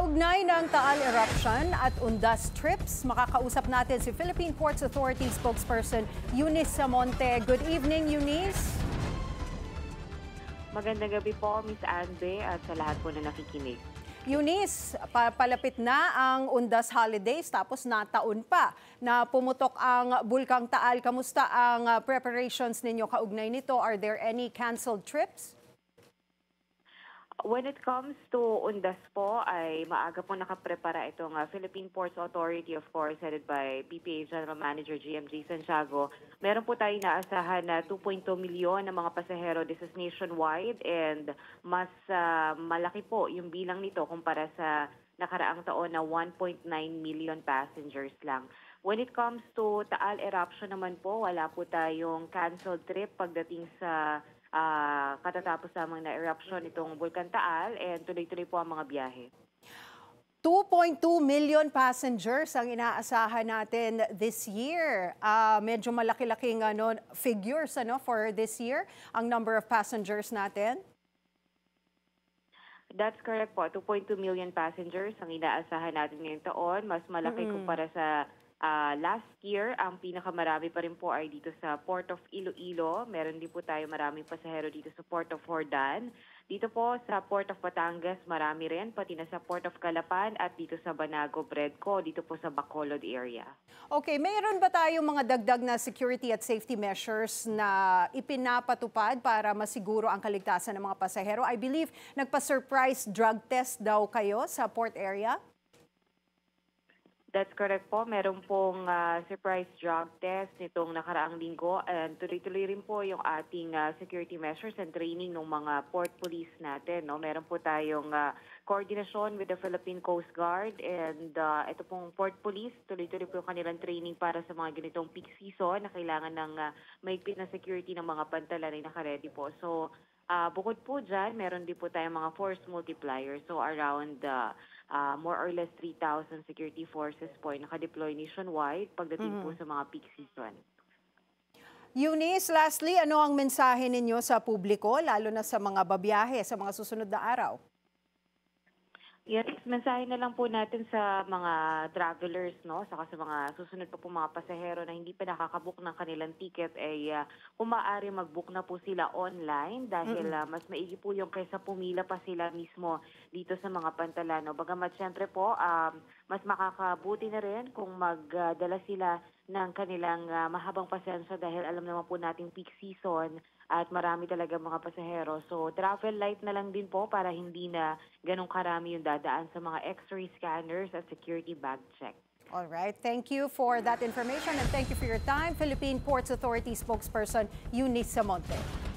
Kaugnay ng Taal eruption at Undas trips, makakausap natin si Philippine Ports Authority spokesperson Eunice Samonte. Good evening, Eunice. Magandang gabi po, Miss Anbe, at sa lahat po na nakikinig. Eunice, palapit na ang Undas holidays tapos nataon pa na pumutok ang Bulkang Taal. Kamusta ang preparations ninyo kaugnay nito? Are there any canceled trips? When it comes to Undas po, ay maaga po nakaprepara itong Philippine Ports Authority, of course, headed by PPA General Manager GMG Santiago. Meron po tayo naasahan na 2.2 milyon na mga pasahero. This is nationwide and mas malaki po yung bilang nito kumpara sa nakaraang taon na 1.9 million passengers lang. When it comes to Taal eruption naman po, wala po tayong canceled trip pagdating sa katatapos lamang na eruption itong Bulkan Taal, and tuloy-tuloy po ang mga biyahe. 2.2 million passengers ang inaasahan natin this year. Medyo malaki-laking figures for this year, ang number of passengers natin. That's correct po. 2.2 million passengers ang inaasahan natin ngayong taon. Mas malaki kumpara sa last year. Ang pinakamarami pa rin po ay dito sa Port of Iloilo. Meron din po tayo maraming pasahero dito sa Port of Hordan. Dito po sa Port of Batangas, marami rin, pati na sa Port of Calapan at dito sa Banago, Bredco, dito po sa Bacolod area. Okay, mayroon ba tayong mga dagdag na security at safety measures na ipinapatupad para masiguro ang kaligtasan ng mga pasahero? I believe nagpa-surprise drug test daw kayo sa port area? That's correct po. Meron pong surprise drug test nitong nakaraang linggo. And tuloy-tuloy rin po yung ating security measures and training ng mga port police natin. No? Meron po tayong coordination with the Philippine Coast Guard. And ito pong port police, tuloy-tuloy po yung kanilang training para sa mga ganitong peak season na kailangan ng mahigpit na security ng mga pantalan ay naka-ready po. So, bukod po dyan, meron din po tayong mga force multipliers. So around more or less 3,000 security forces po ay nakadeploy nationwide pagdating po sa mga peak season. Eunice, lastly, ano ang mensahe ninyo sa publiko, lalo na sa mga babiyahe sa mga susunod na araw? Yes, mensahe na lang po natin sa mga travelers, no, saka sa mga susunod pa po mga pasahero na hindi pa nakakabook ng kanilang ticket ay kung maaari mag-book na po sila online dahil mas maigi po yung kaysa pumila pa sila mismo dito sa mga pantalan. No? Bagamat syempre po, mas makakabuti na rin kung magdala sila ng kanilang mahabang pasensya dahil alam naman po nating peak season at marami talaga mga pasahero. So travel light na lang din po para hindi na ganun karami yung dadaan sa mga x-ray scanners at security bag check. All right. Thank you for that information and thank you for your time. Philippine Ports Authority spokesperson Eunice Samonte.